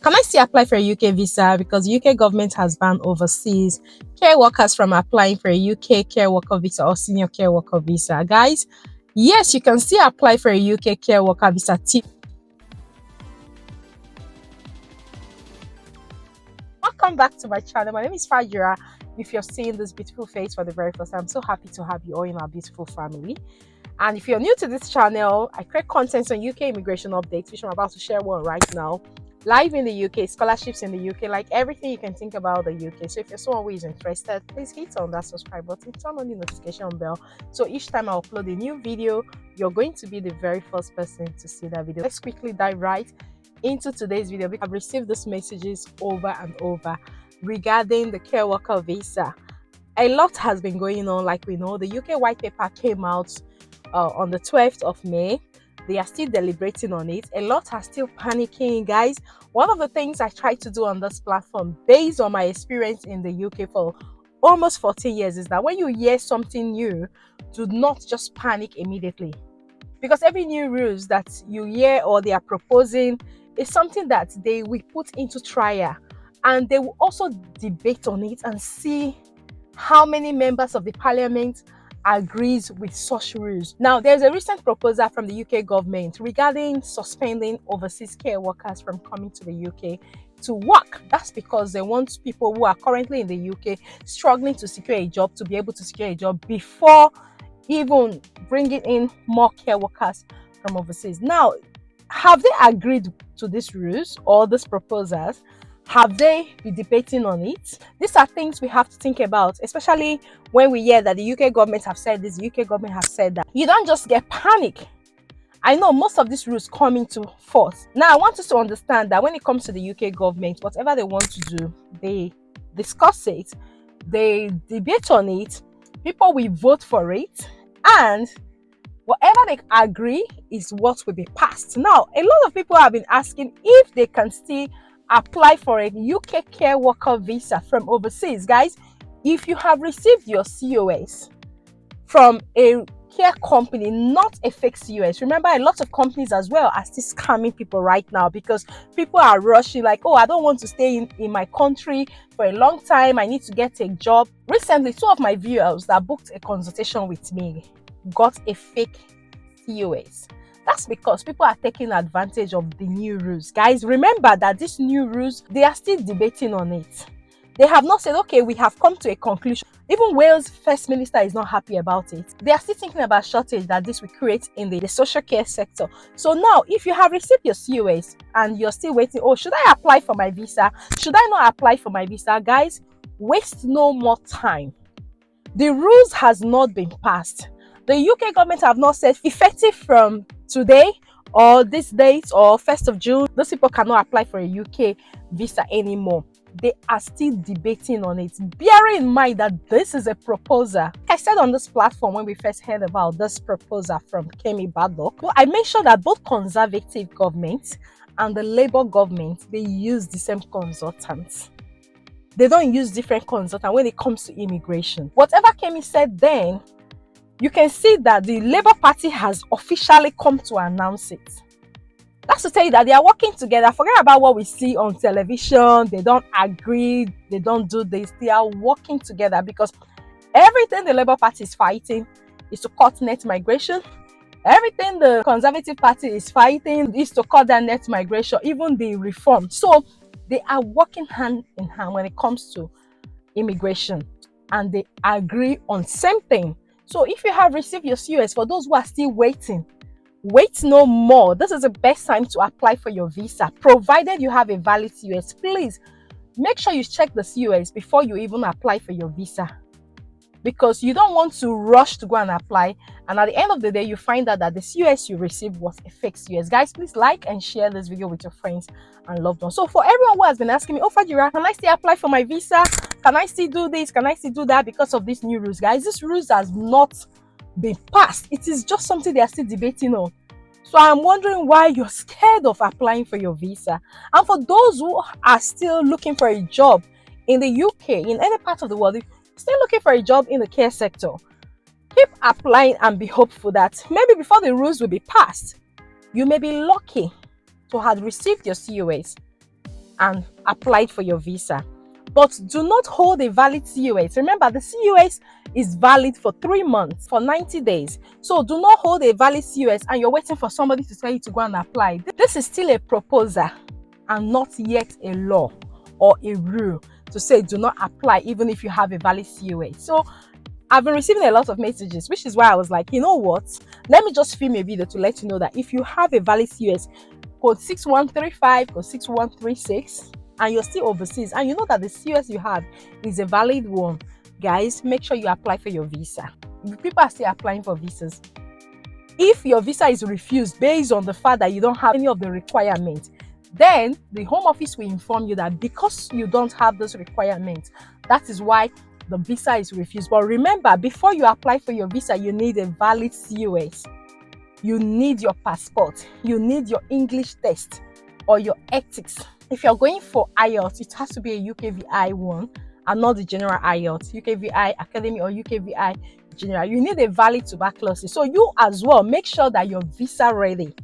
Can I still apply for a UK visa? Because UK government has banned overseas care workers from applying for a UK care worker visa or senior care worker visa. Guys, yes, you can still apply for a UK care worker visa. Welcome back to my channel. My name is Fajira. If you're seeing this beautiful face for the very first time, I'm so happy to have you all in our beautiful family. And if you're new to this channel, I create content on UK immigration updates, which I'm about to share one right now. Live in the UK, scholarships in the UK, like everything you can think about the UK. So if you're someone who is interested, please hit on that subscribe button, turn on the notification bell. So each time I upload a new video, you're going to be the very first person to see that video. Let's quickly dive right into today's video. I've received these messages over and over regarding the care worker visa. A lot has been going on. Like we know, the UK white paper came out on the 12th of May. They are still deliberating on it. A lot are still panicking, guys. One of the things I try to do on this platform, based on my experience in the UK for almost 14 years, is that when you hear something new, do not just panic immediately. Because every new rules that you hear or they are proposing is something that they will put into trial. And they will also debate on it and see how many members of the parliament agrees with such rules. Now, there's a recent proposal from the UK government regarding suspending overseas care workers from coming to the UK to work. That's because they want people who are currently in the UK struggling to secure a job to be able to secure a job before even bringing in more care workers from overseas. Now, have they agreed to these rules or these proposals? Have they been debating on it? These are things we have to think about, especially when we hear that the UK government have said this, the UK government has said that. You don't just get panic. I know most of these rules come into force. Now, I want us to understand that when it comes to the UK government, whatever they want to do, they discuss it, they debate on it, people will vote for it, and whatever they agree is what will be passed. Now, a lot of people have been asking if they can still apply for a UK care worker visa from overseas. Guys, if you have received your COS from a care company, not a fake COS, remember a lot of companies as well are still scamming people right now because people are rushing like, oh, I don't want to stay in my country for a long time, I need to get a job. Recently, two of my viewers that booked a consultation with me got a fake COS. That's because people are taking advantage of the new rules. Guys, remember that these new rules, they are still debating on it. They have not said, okay, we have come to a conclusion. Even Wales' first minister is not happy about it. They are still thinking about shortage that this will create in the social care sector. So now, if you have received your COS and you're still waiting, oh, should I apply for my visa? Should I not apply for my visa? Guys, waste no more time. The rules has not been passed. The UK government have not said effective from today or this date or 1st of June, those people cannot apply for a UK visa anymore. They are still debating on it. Bearing in mind that this is a proposal. Like I said on this platform when we first heard about this proposal from Kemi Baddock, I mentioned that both conservative governments and the Labour government, they use the same consultants. They don't use different consultants when it comes to immigration. Whatever Kemi said then, you can see that the Labour Party has officially come to announce it. That's to tell you that they are working together. Forget about what we see on television. They don't agree. They don't do this. They are working together because everything the Labour Party is fighting is to cut net migration. Everything the Conservative Party is fighting is to cut down net migration, even the reform. So they are working hand in hand when it comes to immigration, and they agree on same thing. So if you have received your COS, for those who are still waiting, wait no more. This is the best time to apply for your visa. Provided you have a valid COS, please make sure you check the COS before you even apply for your visa. Because you don't want to rush to go and apply, and at the end of the day, you find out that the COS you received was a fake COS. Guys, please like and share this video with your friends and loved ones. So for everyone who has been asking me, oh Fajira, can I still apply for my visa? Can I still do this? Can I still do that? Because of these new rules, guys, these rules has not been passed. It is just something they are still debating on. So I'm wondering why you're scared of applying for your visa. And for those who are still looking for a job in the UK, in any part of the world, still looking for a job in the care sector, keep applying and be hopeful that maybe before the rules will be passed, you may be lucky to have received your COS and applied for your visa. But do not hold a valid COS. Remember, the COS is valid for 3 months, for 90 days. So do not hold a valid COS and you're waiting for somebody to tell you to go and apply. This is still a proposal and not yet a law or a rule to say do not apply even if you have a valid COS. So I've been receiving a lot of messages, which is why I was like, you know what? Let me just film a video to let you know that if you have a valid COS, code 6135 or 6136, and you're still overseas and you know that the COS you have is a valid one, guys, make sure you apply for your visa. People are still applying for visas. If your visa is refused based on the fact that you don't have any of the requirements, then the Home Office will inform you that because you don't have those requirements, that is why the visa is refused. But remember, before you apply for your visa, you need a valid COS. You need your passport. You need your English test or your ethics. If you're going for IELTS, it has to be a UKVI one and not the general IELTS, UKVI Academy or UKVI General. You need a valid tuberculosis. So you as well, make sure that your visa ready.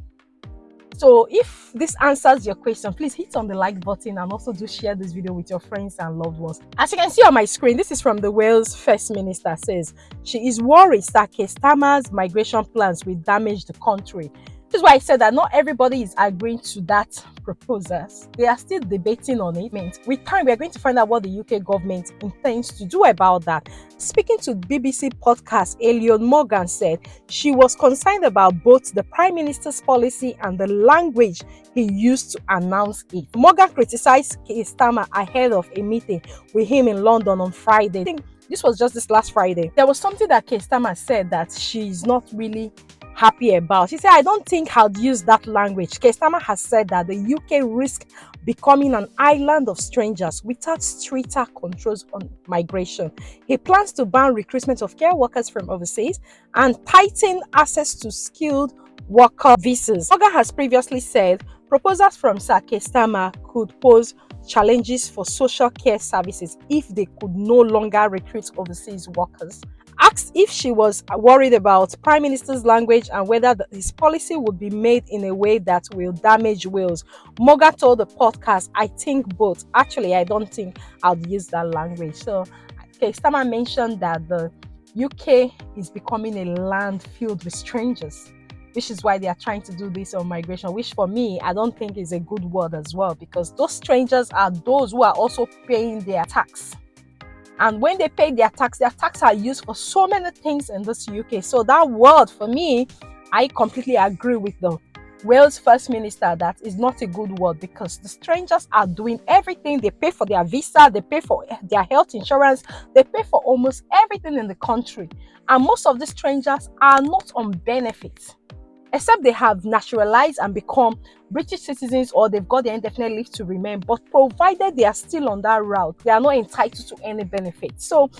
So if this answers your question, please hit on the like button and also do share this video with your friends and loved ones. As you can see on my screen, this is from the Wales First Minister. Says she is worried that Keir Starmer's migration plans will damage the country. This is why I said that not everybody is agreeing to that proposals. They are still debating on it. With time, we are going to find out what the UK government intends to do about that. Speaking to BBC podcast, Elliot Morgan said she was concerned about both the Prime Minister's policy and the language he used to announce it. Morgan criticized Keir Starmer ahead of a meeting with him in London on Friday. I think this was just this last Friday. There was something that Keir Starmer said that she's not really happy about. She said, I don't think I'd use that language. Keir Starmer has said that the UK risks becoming an island of strangers without stricter controls on migration. He plans to ban recruitment of care workers from overseas and tighten access to skilled worker visas. Morgan has previously said proposals from Sir Keir Starmer could pose challenges for social care services if they could no longer recruit overseas workers. Asked if she was worried about Prime Minister's language and whether his policy would be made in a way that will damage Wales, Morgan told the podcast, I think both. Actually, I don't think I'll use that language. So, Keir Starmer mentioned that the UK is becoming a land filled with strangers, which is why they are trying to do this on migration, which for me, I don't think is a good word as well, because those strangers are those who are also paying their tax. And when they pay their tax are used for so many things in this UK. So that word, for me, I completely agree with the Wales First Minister that is not a good word, because the strangers are doing everything. They pay for their visa, they pay for their health insurance, they pay for almost everything in the country. And most of the strangers are not on benefits, except they have naturalized and become British citizens or they've got their indefinite leave to remain. But provided they are still on that route, they are not entitled to any benefits. So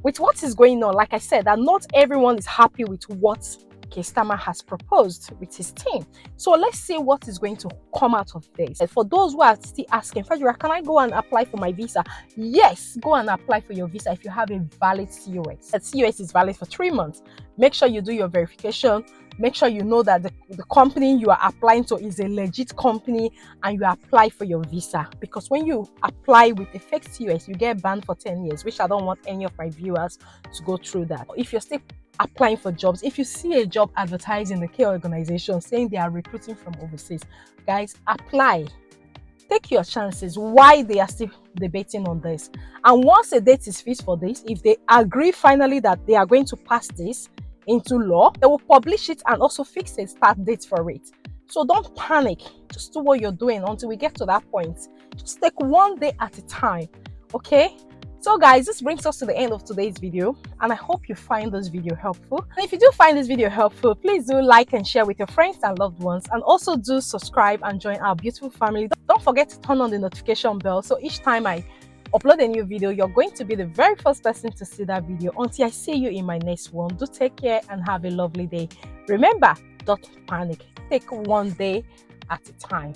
with what is going on, like I said, that not everyone is happy with what Keir Starmer has proposed with his team. So let's see what is going to come out of this. And for those who are still asking, Fajira, can I go and apply for my visa? Yes, go and apply for your visa if you have a valid COS. That COS is valid for 3 months. Make sure you do your verification. Make sure you know that the company you are applying to is a legit company and you apply for your visa. Because when you apply with a fake COS, you get banned for 10 years, which I don't want any of my viewers to go through that. If you're still applying for jobs, if you see a job advertised in the care organization saying they are recruiting from overseas, guys, apply. Take your chances. Why they are still debating on this. And once a date is fixed for this, if they agree finally that they are going to pass this into law, they will publish it and also fix a start date for it. So don't panic. Just do what you're doing until we get to that point. Just take one day at a time. Okay? So guys, this brings us to the end of today's video, and I hope you find this video helpful. And if you do find this video helpful, please do like and share with your friends and loved ones, and also do subscribe and join our beautiful family. Don't forget to turn on the notification bell, so each time I upload a new video, you're going to be the very first person to see that video. Until I see you in my next one, do take care and have a lovely day. Remember, don't panic. Take one day at a time.